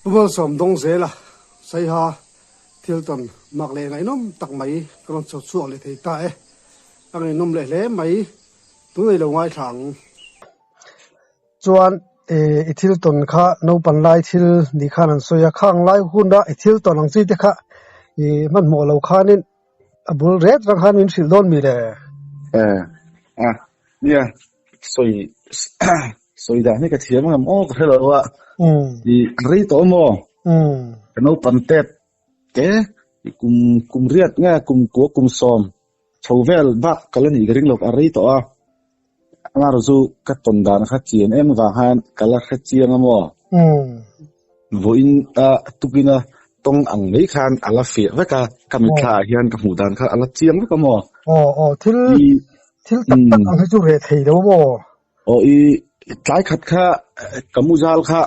Well, some dong zela say ha Tilton mặc lệ ngày nôm tắc mấy con sốt sụa lệ thấy ta anh ấy nôm lệ mấy tối nay là ngoài thẳng chuan Tilton kha no pan lai thil ni khan an soya khang lai hun da Tilton ang chi te kha man mo lo khanin abul red rang han in sil don mi le nia soi soi da ni ka thiam ngam o ka helo wa di ri to mo no pan tet ke kum riat nga kum som chovel bak kalani garing lok ari to a ngar zu ka ton dan kha chien em wa han kala kha chiang mo voin tukina tong ang nei khan ala fe wa ka kam kha hian ka mu dan kha ala chiang ka mo thil tak tak ang chu re thei do mo tlai khat kha kamuzal kha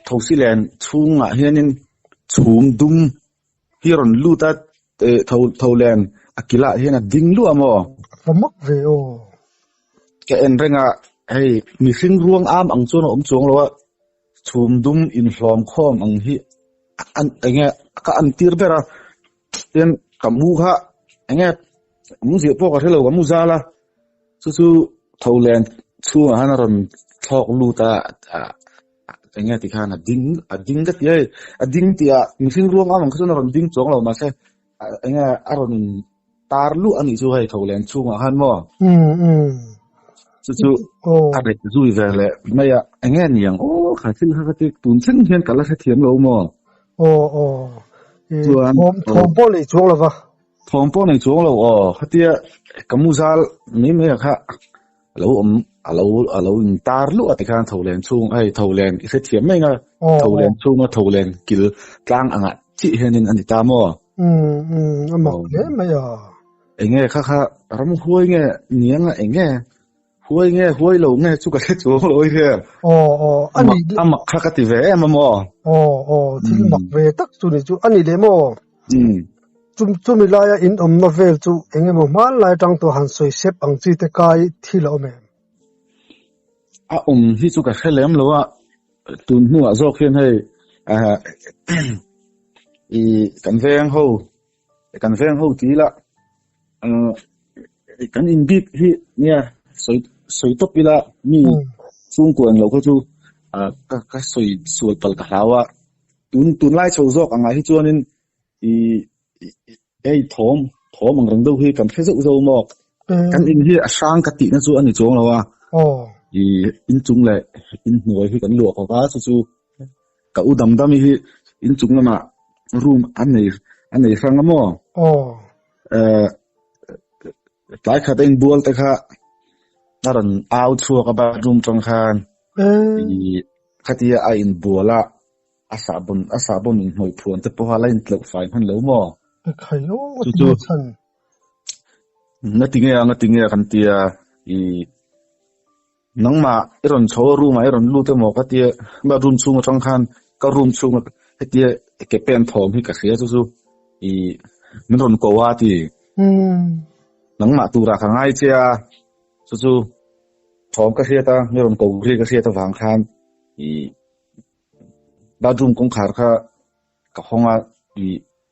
thosilen chunga hianin chum dum hiron luta tholen akila hian ding lu amo famak ve ke en renga hei mi hring ruang am ang chuan om chuang lo chum dum in hlom khom ang hi an enge ka an tir bera ten kamu kha enge mu zi po ka thelo kamu zala chu tholen chu hanaron thok luta enge ti khana ding ka ti ding ti mi hring ruang am ang chuan ron ding chong lo ma se enge aron tar lu ani chu hei tholen chu ma han mo chu are zui vele maya enge niang kha thil kha ti tun chen hian kala kha thiam lo mo thom po le chu lo wa thom po nei chu lo khatia kamuzal mi me kha alo in tar lu ati khan tholen chung ai tholen kha thiam mai nga tholen chung ma tholen kil tlang anga chi hianin ani ta mo amok le maya enge kha ram huai nge niang enge huai lo nge chu ka chu lo i he ani amak kha ka ti ve em mo thil mak ve tak chu ni chu ani le mo chum mi la ya in na vel chu enge mo mal lai tang to han soi sep ang chi te kai thil o me hi chu ka khelem lo wa tun nu a zo khen hei kan veng ho ti la kan in bit hi nia soi top ila mi chung kuang lo ko chu ka soi sual pal ka hawa tun lai chho zok anga hi chuanin thom ang rang do hi kan khe zo mo kan in hi a sang ka ti na chu ani chong lo wa in chung le in noi hi kan lo ko ka chu ka udam hi in chung lama room an nei sang mo tlai kha ten bual te kha naran out thua ka ba room tong khan khatia a in buala asabon in hoi phuan te po halain tlok fai han lo mo khayo chu chan ngatinge kan tia nangma iron cho room iron lu te mo khatia ba room chung tong khan ka room chung khatia ke pen thom hi ka khia chu min ron ko wa ti nangma tura ka ngai chia chu thom ka khia ta min ron ko ri ka khia ta wang khan bedroom kong khar kha ka honga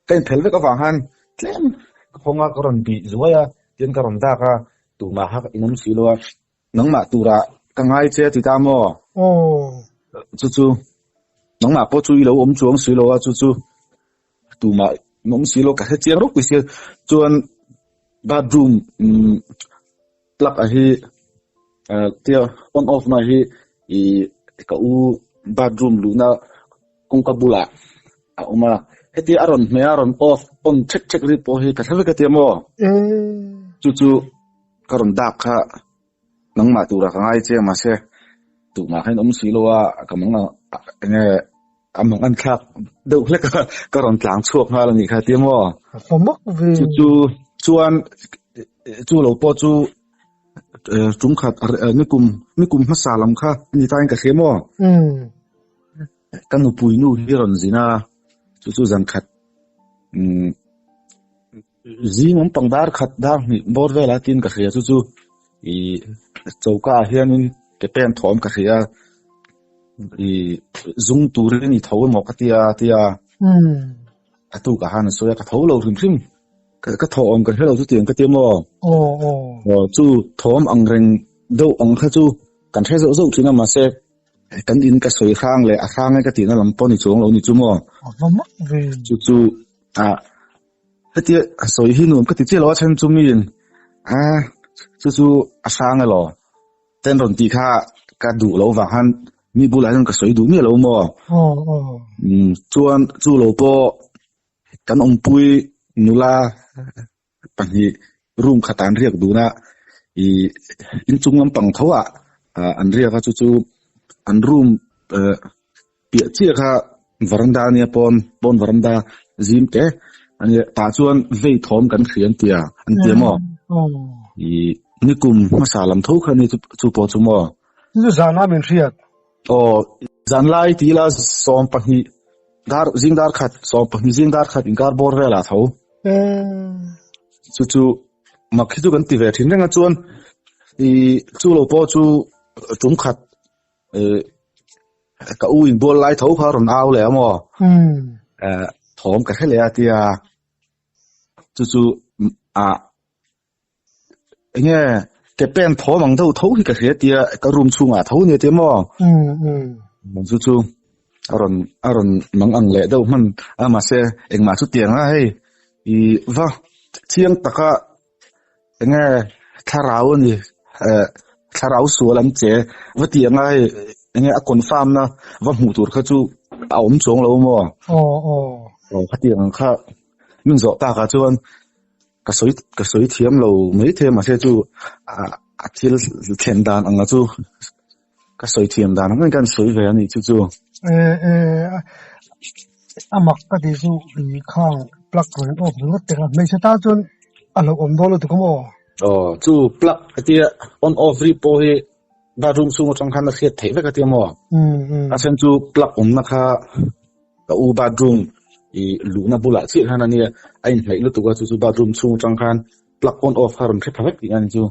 ten phel ve ka wang han tlem honga ka ron bi zuaya ten ka ron da ka tu ma ha inam silo nangma tura ka ngai che ti ta mo chu nangma po chu i lo om chuang silo chu tu ma nom silo ka chiang ro ku se chuan bedroom plug a hi tia on off na hi ka bedroom lu na kung kabula uma heti aron off on check ri po hi ka thave ka tiamo chu karon dak kha nangma tura ka ngai che ma se tu ma khain om silo wa kamanga nge among an khak do hle ka ron tlang chuak nga la ni kha tiamo famak ve chuan chu lo po chu chung khat ni kum ma salam kha ni tain ka khemo kan upui nu hi ron zina chu zan khat zi mom pangdar khat dar ni bor vela tin ka khia chu chauka hianin ke pen thom ka khia zung turin ni tho mo ka tia atu ka han so ya ka tho lo rim ka tho om ka helo chu tiang ka tiam mo chu thom ang reng do ang kha chu kan the zo thina ma se kan in ka soi khang le a khang ka ti na lampon ni chung lo ni chu mo chu hatia soi hi num ka ti che lo chen chu min chu a khang lo ten ron ti kha ka du lo wa han mi bu lai ka soi du mi lo mo chuan chu lo po kan ong pui nula pani room khatan riak du na in chung lam pang thawa an ria ka chu an room pia chi kha varanda ni pon varanda zim te ani ta chuan vei thom kan khian tia an tia mo ni kum masalam tho khani chu po chu mo chu zana min riat zan lai ti la som pani dar zingdar khat som pani zingdar khat inkar bor vela tho chu makhi chu kan ti ve thin renga chuan chu lo po chu tum khat ka u in bol lai tho kha ron aw le mo thom ka khele atia chu nghe cái pen thó bằng đâu thấu thì cái thế tia cái room chung à thấu như thế mà mình chu aron mang ang lệ đâu mình mà xe anh mà chút tiền á hay vâng chiang taka nghe tharau ni tharau số lắm chế với tiền ai nghe confirm na và hủ tur khá chu ống xuống lâu mà cái tiền khá mình rõ ta cả chuan cái soi thiam lâu mấy thêm mà xe chu til thiền đàn anh chu cái soi thiền đàn nó cái soi về này chu mặc cái gì chu bị khang plug rồi ốp nó tệ là mấy ta chuan alo om đó là tụi có chu plug cái tia on off ripo he bathroom chung trong khăn nó khiết thế với cái tia mo sen chu plug om na kha ka u bathroom lu na bula chi hana ni ai hlei lu tu ga chu bathroom chung trong khăn plug on off haron the phawek ti an chu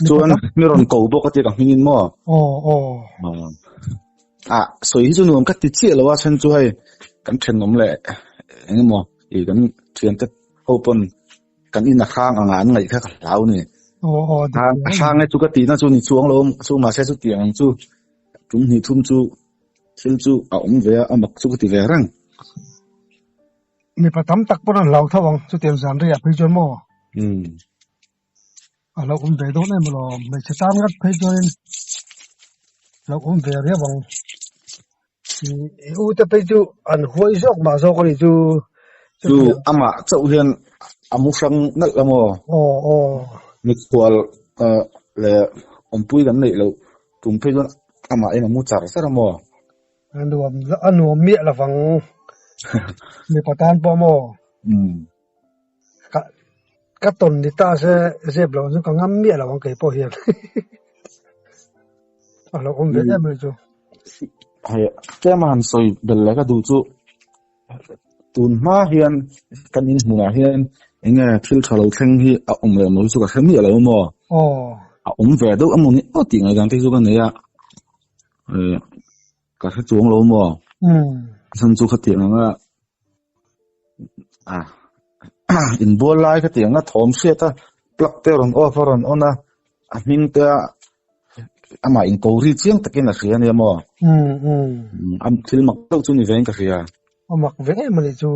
chuan mi ron ko bo ka tia ka hingin mo soi chu nuam ka ti chi lo wa sen chu hai kan then nom le eng mo kan thian te open kan in a khang anga an ngai kha ka lau ni khang ai chu ka ti na chu ni chuang lo chu ma se chu tiang chu tum ni thum chu thil chu om ve a mak chu ka ti ve rang mi patam tak pon lau thawang chu tiang zan ria phei chon mo alo om ve do ne mo lo me chatam ngat phei chon lo om ve ria wang u te phei chu an hoi jok ma zo ko ni chu ama chau hian amu sang nal amo mi kwal le ompui gan nei lo tum phei don ama ina mu char sar mo anuam mi la wang mi patan po mo ka ton ni ta se blo chu ka ngam mi la wang ke po hian alo om ve em chu hay cái màn soi bel la ka du chu tun ma hian kan in hmunga hian enga thil thalo thleng hi a om le no chu ka khami lo mo a om ve do amoni o ti ngai dang te chu kan ne ya ka kha chuang lo mo san chu khati nga in bol lai ka ti nga thom se ta plak te ron off ron ona a ming te ama in ko ri chiang takin a khia ne mo am thil mak to chu ni veng ka khia mặc vẽ mà lại chú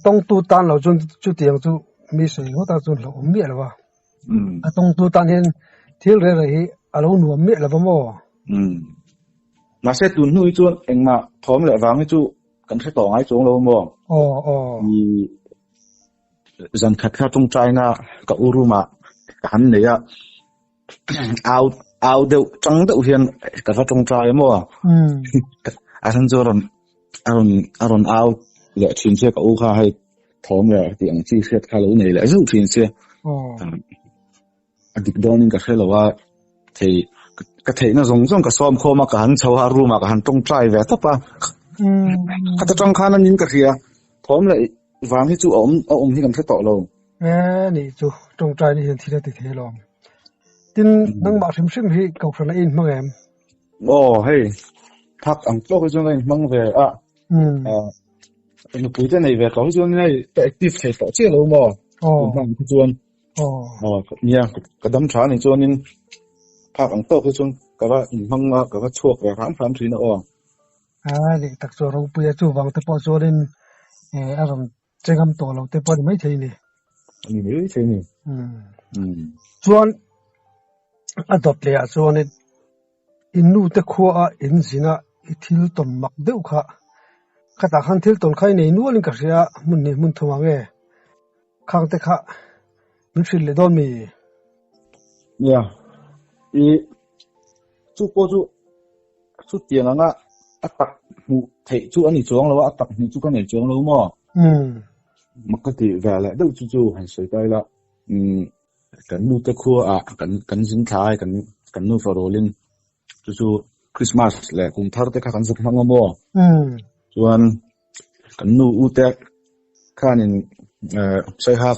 tông tu tan là chú tiền chú mi sấy nó ta chú là ốm miệng là vào tông tu tan hiện thiếu rồi rồi lâu nửa miệng là vào mò mà sẽ tuân nuôi chú anh mà thóm lại vàng chú cần phải tỏ ngay xuống lâu mò dần khát khát trong trai na cả uru mà cả hắn này ao đều trắng đều hiện cả phát trong trai mò anh cho aron ao le chin se ka u kha hai thom le ti ang chi set kha lo nei le zu chin se adik donin ka khelo wa thei ka thei na zong ka som kho ma ka han chho ha ru ma ka han tong trai ve ta pa ka ta tong khan nin ka khia thom le wang hi chu om hi kam se to lo ni chu tong trai ni hin thi la ti the lo tin nang ma sim hi kau sana in mang em hey thắc ang to cái chỗ này mang về anh bùi thế này về có chỗ này active thể tổ chức lâu mà mang cái chỗ nha cái đám chả này chỗ nên thắc ang to cái chỗ cái mang cái chuột về khám gì nữa để tắc chỗ rồi bây giờ chỗ vàng tập chỗ nên làm chơi ngắm tổ lâu tập mấy thế này mấy thế này chuan adopt le chuan inu te khuwa in zina ithil tom mak deuh kha khata khan thil ton khai nei nualin ka ria mun ne mun thoma nge khang te kha min fil le don mi ya chu ko chu tiền nga atak mu thei chu ani chong lo atak ni chu ka nei chong lo mo makati về lại đâu chu hành sợi tay là cần nu te khua cần dính thái cần nu pharo lên chu Christmas là cùng thar te kan zuk mang mo chuan cần nu u te khanin sai ha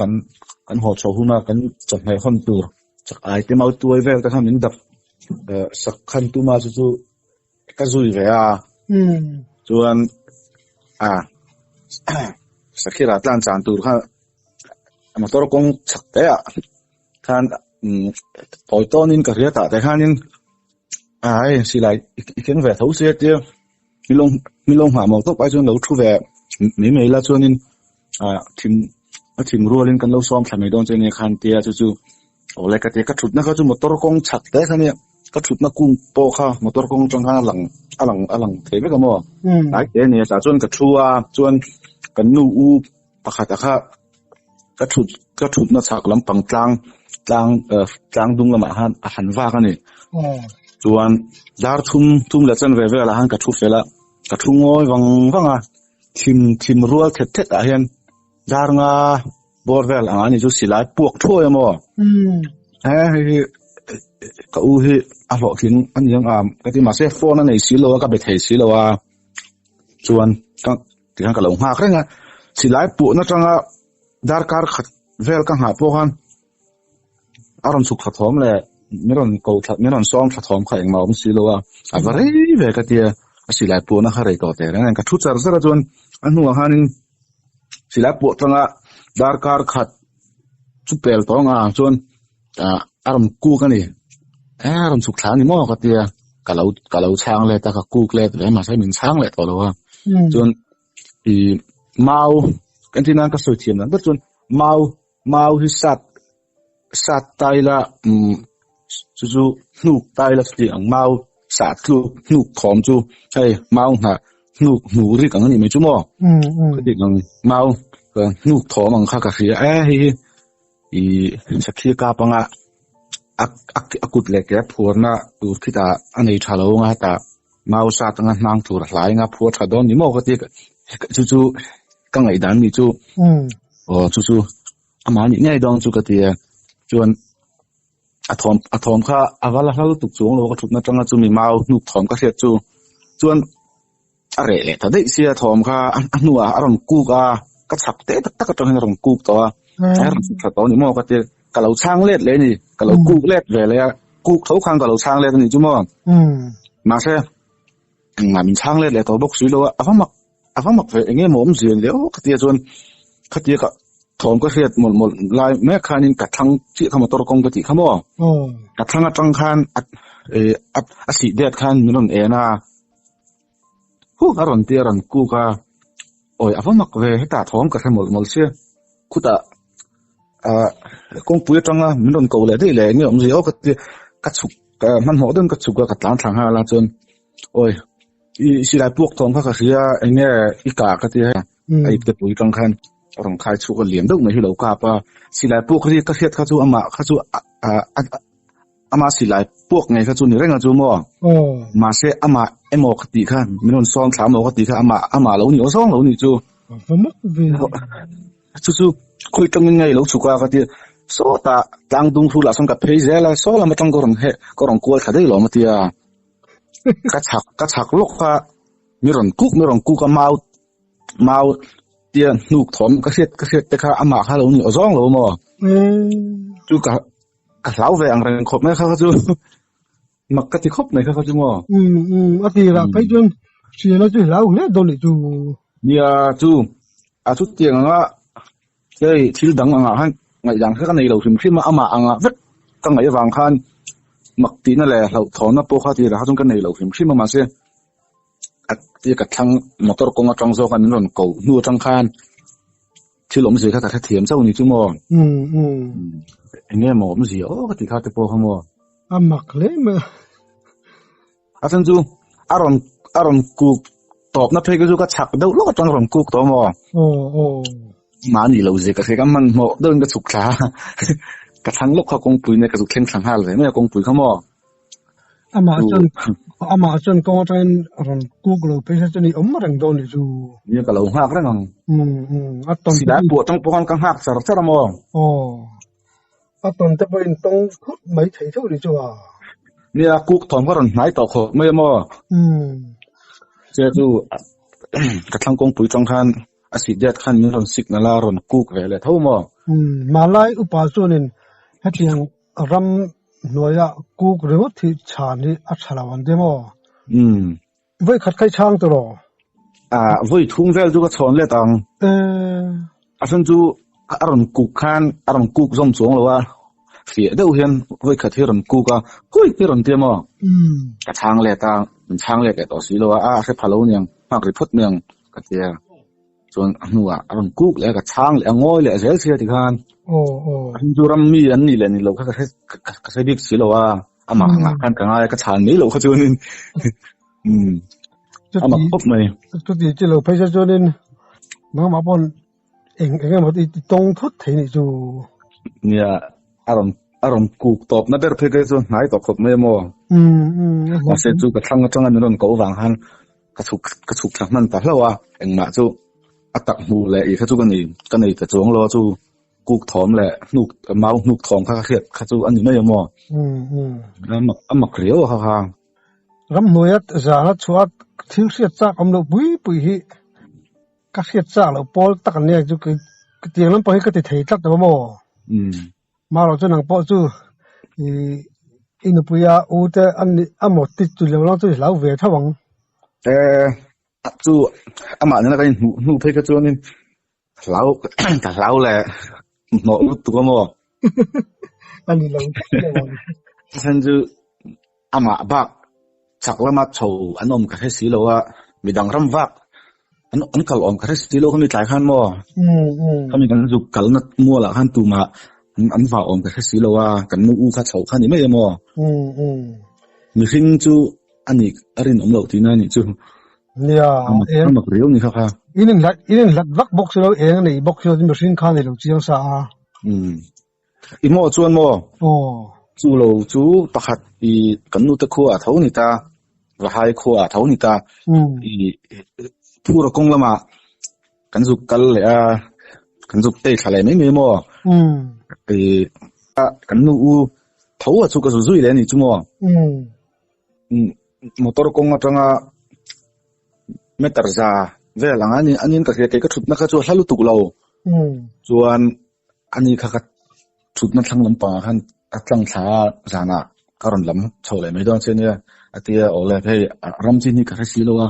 kan ho cho huna kan chak ngai hon tur chak ai te mau tuai vel ta khamin dak sak khan tu ma chu ka zui ve chuan sakira tlan chan tur kha motor kong chakte khan poitonin ka ria ta te khanin ai silai iken ve thau se te milong ha mo to pai chon lo thu ve mi la chonin thim rualin kan lo som thamai don chene khan te chu ole ka te ka thut na kha chu motor kong chakte khania ka thut na kung po kha motor kong chang ha alang thebe ka mo ai te ne sa chon ka thua chon kan nu u pakhat kha ka thut na chak lam pang tlang dung lama han wa ka ni chuan dar thum la chan ve ve la han ka thu fela ka thu ngoi wanga thim rual thet a hian dar nga bor vel ani chu silai puak thoi mo ka u hi a lo thin an yang ka ti ma se phone nei silo ka be thei silo wa chuan ka ti han ka lo ha krenga silai pu na tanga dar kar khat vel ka ha po han aron suk thom le miron ko that miron song thom kha eng maum silo wa a very ve ka tia a silai pu na khare to te ran ka thu char zara chuan anu hanin silai pu tanga dar kar khat chu pel to nga chuan aron ku ka ni aron suk thang ni mo ka tia ka lo chang le ta ka ku le le ma sai min chang le to lo wa chuan i mau kan tin an ka so thiam nan chuan mau hi sat tai la chu nuk tai la ti ang mau sat lu nuk thom chu hey mau na nu ri kang ni me chu mo ka ti ang mau ka nuk thom ang kha ka ria hi i sakhi ka panga akut le ke phurna tur khita anei thalo nga ta mau sa tanga nang tur hlai nga phur thadon ni mo ka ti chu ka ngai dan ni chu chu ama ni ngai dong chu ka ti chuan athom kha awala hal tuk chung lo ka thutna tanga chu mi mau nuk thom ka hriat chu chuan are le ta dei sia thom kha anua aron ku ka chak te tak ka tang ron ku to aron sa to ni mo ka ti ka lo chang let le ni ka lo ku let ve le ku thau khang ka lo chang let ni chu mo ma se ma min chang let le to bok sui lo afamak ve enge mom zin le ka ti chuan ka ti ka thom ka hriat mol lai me khanin ka thang chi khama tor kong ka ti khamo ka thanga tang khan a si det khan minon ena hu aron ti ran ku ka oi afamak ve heta thom ka mol se khuta kong pui tanga minon ko le dei le nge om zio ka chuk ka man ho den ka chuk ka tlang thang ha la chon oi i silai puak thom kha ria enge I ka ka ti ai te pui tang khan rong khai chu ka liam deuh mai hi lo ka pa silai puak ri ka hriat kha chu ama silai puak ngai kha chu ni renga chu mo ma se ama emo khati kha minon song thlam lo khati kha ama lo ni o song lo ni chu chu khoi tang ngai lo chu ka ti so ta tang dung thu la song ka phei zela so la ma tang ko rong ko kha dei lo ma tia ka chak lok ka miron ku ka mau tia nuk thom ka hriat te kha ama kha lo ni o zong lo mo chu lão về ăn rừng khop mấy khá chú mặc cái thì khop này khá chú mò ở thì là phải chun xí nó chú lão hết đâu này chú nia chú chú tiền á cái thiếu đắng ăn han ngày rằng cái này lâu phim mà ăn rất cái ngày vàng khan mặc tí nó là lâu thọ nó bốc thì là trong cái này lâu phim mà xemที่กระทั่งมอเตอร์กงจังโซกันนั่นก็นัวจังคันที่หลงสิเขาแต่เทียมเจ้านี่จุ่มเนี่ยหมอมันสิโอ้ก็ที่เขาจะโปรขโมมักเลยมั้ยอาจารย์จูอารมณ์กูตอบนับเพลงก็จูก็ฉักเดาลูกจังอารมณ์กูตัวหมอมานี่เราสิก็คือกันมันหมอเดินก็สุกขากระทั่งลูกเขากงปุ๋ยเนี่ยก็สุกเข่งสังหารเลยไม่กงปุ๋ยขโมอามาจนก็จะรันกูกลัวไปซะจนนี่รังโดนอยู่เนี่ยก็เราหักแล้วงั้นตอนสิได้ปวดต้องปวดกังหักสารพัดมอตอนจะเป็นต้องคุดไม่ใช่เท่านี้จ้ะเนี่ยกูถอนก็รันหายต่อขไม่มอเจ้าจูกระทั่งกงปุ๋ยจังคันอาศิเด็ดคันนี่รันสิกนาลารันกูกเลยเท่ามาไล่อุปาจนินให้เพียงรำหน่วยกูกเรื่องที่ชานี่อัศราวันเดมไว้ขัดไขช่างตลอดไว้ทุ่งเวลจูก็ชนเลยตังอาจารย์จูอารมณ์กูขันอารมณ์กูจอมจงหรือว่าเสียเดี๋ยวเห็นไว้ขัดที่อารมณ์กูก็กุ้ยที่อารมณ์เดียมกระช่างเลยตังมันช่างเลยแกต่อสีหรือว่าแค่พะโล้เนี่ยมากริพุทธเนี่ยกระเทียส่วนหนูอารมณ์กูเลยกระช่างเลยง้อยเลยเสียเสียที่ขันจูรำมีอันนี้เลยนี่เราก็ใช้ดิบสิเราว่าอามากันกันอะไรก็ชานนี้เราเขาจูนินอามาพบไหมจุดที่เราไปจูนินมาบนเองมาที่ตรงทุกทีนี่จูเนี่ยอารมณ์กูตอบนั่นเป็นเพื่อที่จะหายต่อคนไม่มอมาเสร็จจูกระทั่งนั่นนนก็วางหันกระชุกทางนั้นแต่แล้วว่าเองมาจูอัตักมูเลยอีกเขาจูกันนี่กระจงรอจูกูถอมแหละนุกเมานุกถอมข้าเขียดข้าจูอันนี้ไม่ยอมแล้วมักเรียวข้ารำหน่วยจานัดชวดทิ้งเสียจากอำนาจปุยฮิก็เสียจากแล้วพอตักเนี่ยจูก็เตียงนั้นพอให้ก็ติดเหตุจักแต่ว่ามาเราจะนั่งพอจูอินปุยาอูแต่อันนี้หมดติดจุดแล้วเราจะเราเวทวังจูมาเนี่ยก็นูเพก็จูนี่เราแต่เราแหละหมอตัวหมออันนี้เราฉันจะมาบักชักแล้วมาโชว์อันนั้นก็แค่สีเราว่ามีดังรำวักอันก็ลองก็แค่สีเราเขามีหลายขั้นหมอเขามีกันจุกกันนัดมัวละขั้นตัวมาอันฝ่าอมก็แค่สีเราว่ากันนู้อู้ข้าโชว์ขั้นนี้ไม่หมอมีขึ้นจูอันนี้อะไรน้องเราที่นั่นนี่จูเนี่ยมันมักเรียวนี่ครับอีนึงหลักวักบ็อกซ์เราเองนี่บ็อกซ์เราที่มันสินค้าเนี่ยเราเจียงซาอีหม้อชวนหม้อจูเราจูประคัดอีกันนู้ตะขัวเท่านี้ตาว่าให้ขัวเท่านี้ตาอีผู้รักงละมากันจุกกันเลยกันจุกเตะอะไรไม่มีหม้ออีกันนู้เท่าจุกก็จุยเลยนี่จูหม้อมอเตอร์กงจังไม่ตัดซาเวลาอันนี้ก็คือก็ชุดนักจูฮัลโหลตุกเราส่วนอันนี้ก็ชุดนักทั้งลำปางขันทั้งชาจานะการันลำโชว์เลยไม่ต้องเช่นนี้อันที่เอาเลยให้รำจีนี่ก็ให้สีเราว่า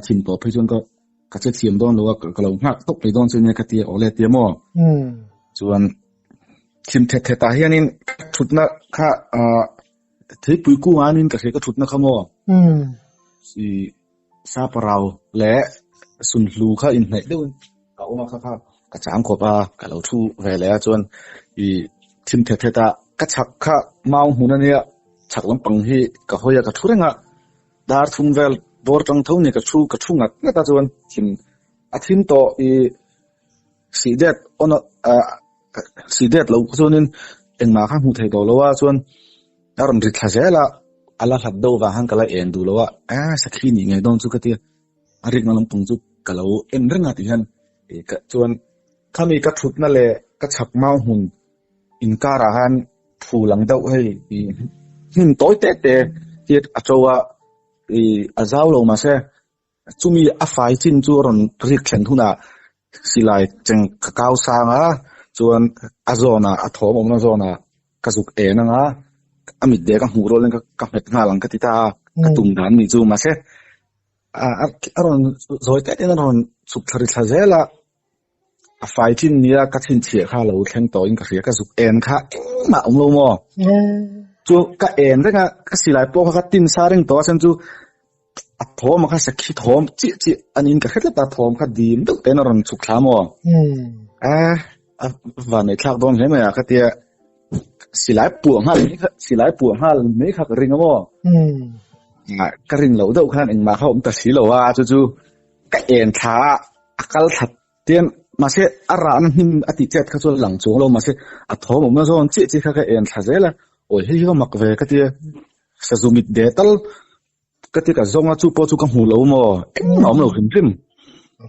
ทีมต่อไปจนก็จะทีมต้องเราว่าก็เราหักตกไปต้องเช่นนี้ก็ที่เอาเลยเตี้ยมั่วส่วนทีมเทตาเฮียนี่ชุดนักข้าที่ปุยกู้อันนี้ก็คือก็ชุดนักขโมยซาปเราและสุนลูข้าอินไหนด้วยเอามาครับกระจางขบกับเราทูเวลาจนอีทีมเทตาก็ชักข้าเมาหูนั่นเนี่ยชักลำปังที่ก็หอยกับทุเรงดาร์ทุ่งเวลบอร์จังเท่านี้ก็ชูงัดก็ตาจวนทีมทีมต่ออีสีเด็ดสีเด็ดเราจวนเอ็งมาข้างหูไทยตัวเราว่าจวนอารมณ์ริดละละAllah haddo va han kala en dulo wa sakhi ni ngai don chu ka ti arik na lampung chu kalau en renga ti han ka chuan khami ka thut na le ka chak mau hun in ka ra han thu lang dau hei hin toy te ti achowa azau lo ma se chumi a fai chin chu ron rik thlen thuna silai cheng ka kau sa nga chuan azona a thom om na zona ka zuk na nga amit de ka hmu rol ka met nga lang ka tita ka tum dan ni chu ma se aron zoi te ten aron suk thari thazela a fai tin nia ka thin chhe kha lo thleng to in ka ria ka zuk kha ma lo mo chu ka renga ka silai po ka tin sa reng to san chu a thom kha sakhi thom chi anin ka khetla ta thom kha dim duk ten aron suk thla mo và này khác đó thế mà cái tia xì lái buồng ha mấy khác ring không cái ring lâu đâu khăn anh mà không ta xí lâu chú cái em thà akal thật tiền mà sẽ ran him ati chết cái chỗ lằng chỗ lâu mà sẽ thô một cái chỗ chỉ cái em thà dễ là ôi hi có mặc về cái tia sử dụng mít để tal cái tia cả zong chú po chú cái hủ lâu mà em lâu hình phim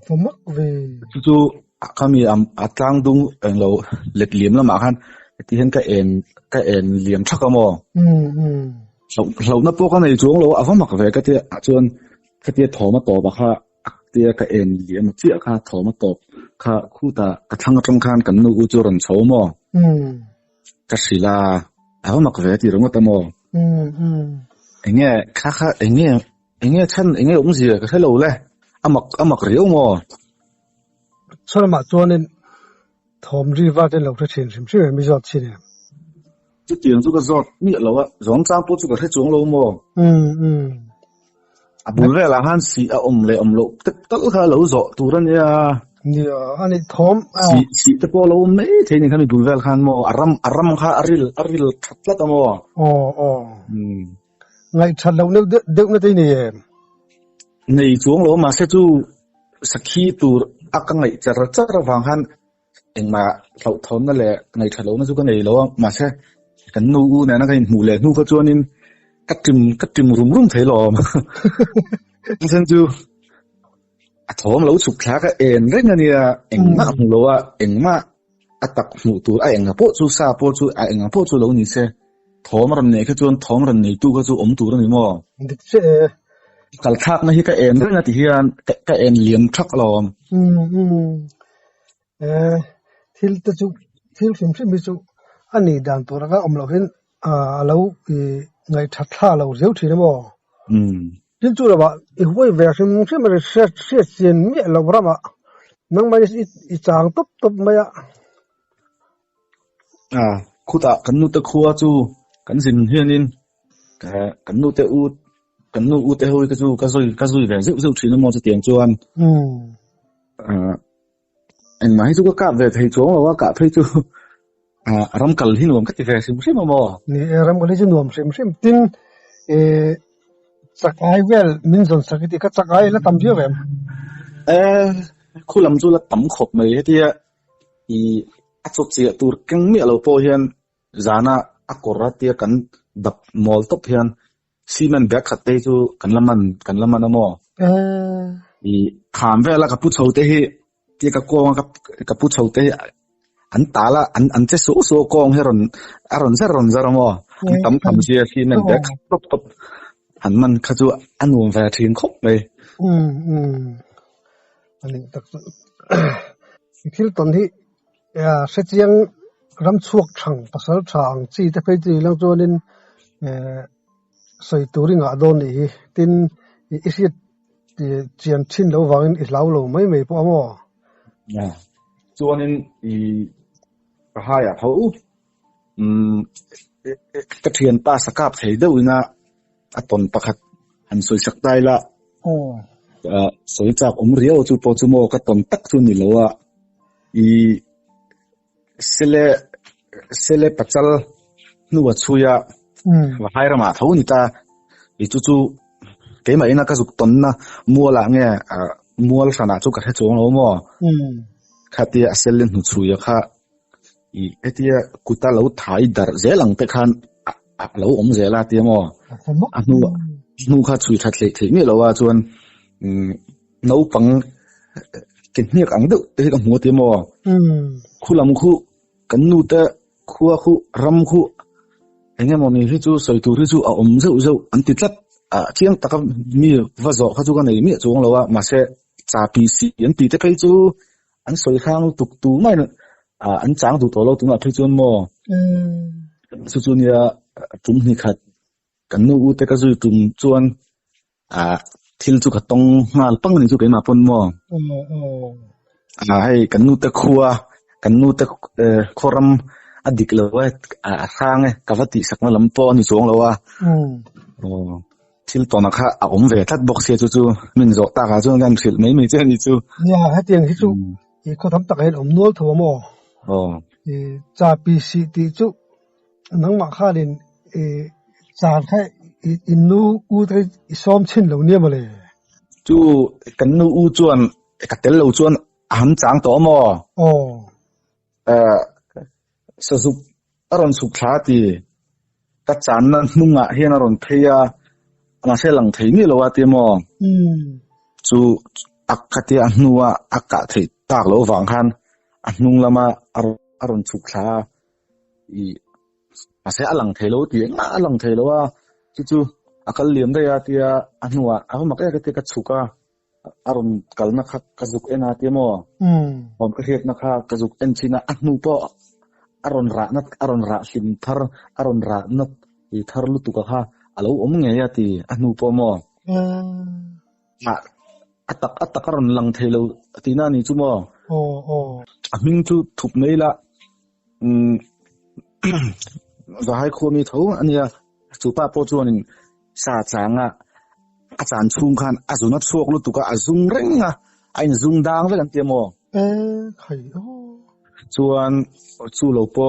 phô mặc về chú kami atlang dung ang lo let liam la ma khan ti hen ka en liam thak amo lo na po ka nei chuang lo awa mak ve ka ti chuan ka ti thoma to ba kha ti ka en liam chi kha thoma to kha khu ta ka thang atang khan kan nu u chu ran chho mo ka sila awa mak ve ti rong ta mo enge kha enge chan enge ji ka thelo le amak riu mo cho mà cho nên thom river trên lầu trên sim sim mới giọt chi nè cái tiền chú cái giọt nhẹ lầu á giọt trang bút chú cái hết xuống lầu mò bùn về là han xì om lộ tất tất cả lầu giọt tu ra nha nhiều anh ấy thom xì tất cả lầu mấy thế này cái bùn về là han mò aram kha aril thắt lát mò ngày thật lâu nếu được nó thế này này xuống lầu mà sẽ chú sakhi tu akang ngai char wang han engma thau thon na le ngai thalo na chu ka nei lo ma se kan nu u na kai mu le nu ka chuanin katim rum thelo sen chu a thom lo chuk thla ka en reng ania engma mu lo a engma atak mu tu a enga po chu sa po chu a enga po chu lo ni se thom ran ne ka chuan thom ran nei tu ka chu om tu ra ni mo kal thak na hi ka en reng ati hian ka en liam thak lom thil ta chu thil phim mi chu ani dan to ra om lo hin lo ngai that tha lo zeu thi na mo tin chu ra ba i hoi ve sim sim re se chen mi lo ra ma nang mai i chang top ma ya khuta kan nu te khuwa chu kan jin hianin kan nu te u te hoi ka zui ve zeu thi na mo chu tiang chuan anh mà hay chú có cả về thầy chú mà cả thầy chú ram kal hin nuông cái về sim sim mà nè ram kal hin nuông sim tin chắc ai về mình dọn sắc cái chắc ai là tầm thiếu em khu làm chú là tầm khop mấy thì át chốt gì tu căng miệng lâu po hiền zana akora tia kan đập mol top hiền cement bag khát tây chú kan laman mo khám về là kaput sầu tây tia ka kong kaput sầu tây an ta la an che so kong heron aron zara mo tam chia cement bag top han man khachu anum ve thin khop mai anh tak thil ton hi se chiang ram chuak thang pasal thang chi te phei chi lang chonin soi turing a don ni tin isi chian thin lo wangin i lau lo mai po mo chonin I ha ya tho ka thian pa sakap thei deuh ina aton pakhat an soi sak dai la soi chak riau chu po chu mo ka ton tak chu ni lowa I sele pachal nuwa chuya wa haira ma tho ni ta I chu ke ma ina ka zuk ton na muala nge mual sana chu ka he chong lo mo khatia selen nu chuya kha I etia kuta lo thai dar zelang te khan lo om zela ti mo nu kha chui that le thei mi lo wa chuan no pang kin hniak ang deuh te ka hmu ti mo khulam khu kan nu te khuwa khu ram khu enge mo ni hi chu soi tu ri chu a om zeu an ti tlat chiang taka mi va zo kha chu ka nei mi chuang lo wa ma se cha pi si an ti te kai chu an soi khang tuk tu mai na an chang tu to lo tu na thei chuan mo chu nia tum ni khat kan nu u te ka zui tum chuan thil chu khatong ngal pang ni chu ke ma pon mo hai kan nu te khuwa kan nu te khoram adik lo wa sang kawati sakma lampo ni chong lo wa thil tona kha om ve that box se chu min zo ta ga chu gan thil mai che ni chu ya ha tiang hi chu i kho tham tak hen om nual tho mo e cha pi si ti chu nang ma kha din e cha kha in nu u te som chin lo ne ma le chu kan nu u chuan ka tel lo chuan ham chang to mo sazuk aron suk thla ti ka chan na hnunga hian aron theia ma se lang thei ni lo wa ti mo chu akati ahnuwa akka thei tak lo wang khan ahnung lama aron suk thla I ma se alang thei lo ti na alang thei lo wa chu akal liam da ya tia ahnuwa ahu ma ka te ka chuka aron kalna kha kazuk ena ti mo hom ka het na kha kazuk en china ahnu po aron ra hlim thar aron ra nat I thar lu tu ka kha alo om nge ya ti ahnu po mo ma atak aron lang thelo tina ni chu mo aming chu thup nei la za hai kho mi tho ania chu pa po chuanin sa changa achan chung khan azuna chuak lu tu ka azung renga ain zung dang ve kan ti mo khai chuan chu lo po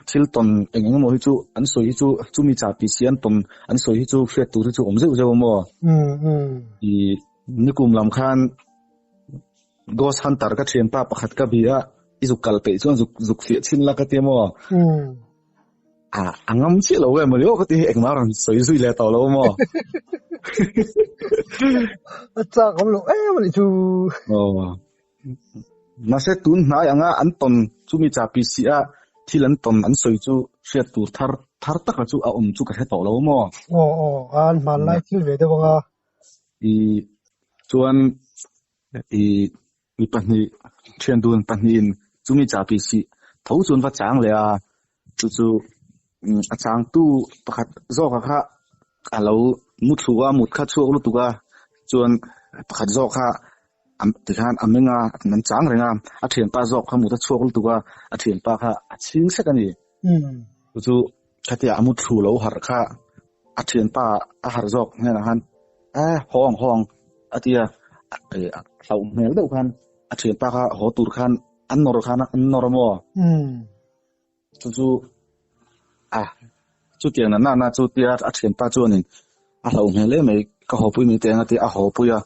thil ton engeng mo hi chu an soi hi chu mi cha pi sian ton an soi hi chu hret tu chu om zeu mo I nikum lam khan ghost hunter ka thiam pa pakhat ka bia izuk kal pe chuan zuk fi chin la ka te mo angam chi lo we mo yo ka ti engmar an soi zui le to lo mo acha kam lo mani chu ma se tun na anga an ton chu mi cha pi sia thilan ton an soi chu hret tur thar taka chu a om chu ka he to lo mo an man lai thil ve de wanga I chuan I pani thian dun pani in chu mi cha pi si tho chun wa chang le chu a chang tu pakhat zo ka kha alo mut thuwa mut kha chuak lu tuka chuan pakhat zo kha tikhan amenga nan chang renga a thian pa zo kha muta chuak lu tuka a thian pa kha a ching se kani chu khatia amut thu lo har kha a thian pa a har zok ne na han hong atia sau mel deuh khan a thian pa kha ho tur khan an nor mo chu chu tiang na chu tia a thian pa chuanin a hlau mel le mai ka ho pui mi te nga ti a ho puya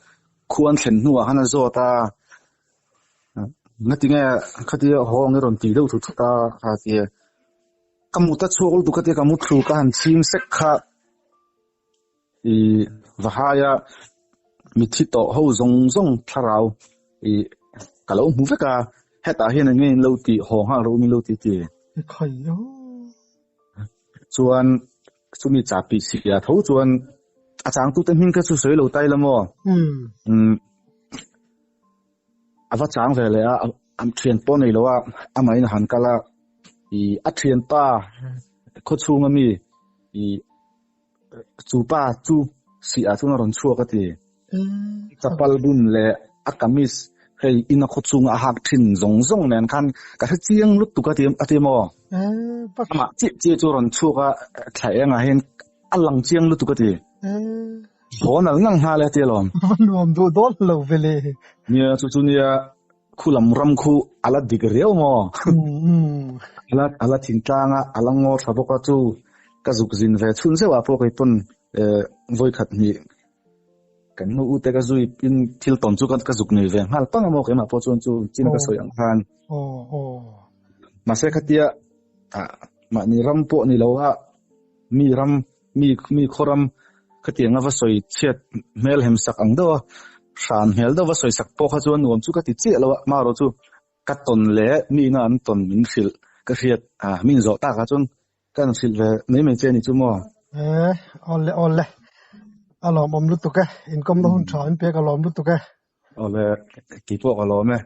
khuan thlen nuwa hana zo ta ngatinga khatia hong ron ti deuh thu ta kha ti kamuta chuakul tu khatia kamut thu ka han chim sek kha I vahaya mithito ho zong tharau I kalo mu veka heta hian nge lo ti ho ha ro mi lo ti khai chuan chumi cha pi sia tho chuan achang tu te min ka chu soi lo tai lamo ava chang ve le am thian po nei lo amai na han kala I a thian pa kho chunga mi I chu pa chu si a chunga ron chua ka ti chapal bun le akamis hei ina kho chunga hak thin zong nen khan ka chiang lut tu ka ti ati mo ma chi chu ron chuka thlai nga hen alang chiang lut tu ka ti honal nang ha le ti lom lom do dol lo vele nia chu nia khulam ram khu ala dik reu mo ala thin tanga alango thaboka chu ka zuk zin ve chun se wa po kai pun voi khat ni kan nu ute ka zui in thil ton chu kan ka zuk nei ve hal pang mo ke ma po chun chu chin ka soyang khan ma se khatia ma ni ram po ni lowa mi khoram khatia nga va soi chet mel hem sak ang do san hel do va soi sak po kha chuan nuam chu ka ti che lo ma ro chu ka ton le mi na an ton min fil ka riat min zo ta ka chun kan sil ve me che ni chu mo ole alom om lu tu ka in kom no hun thain pe ka lom lu tu ka ole ki po ka lo me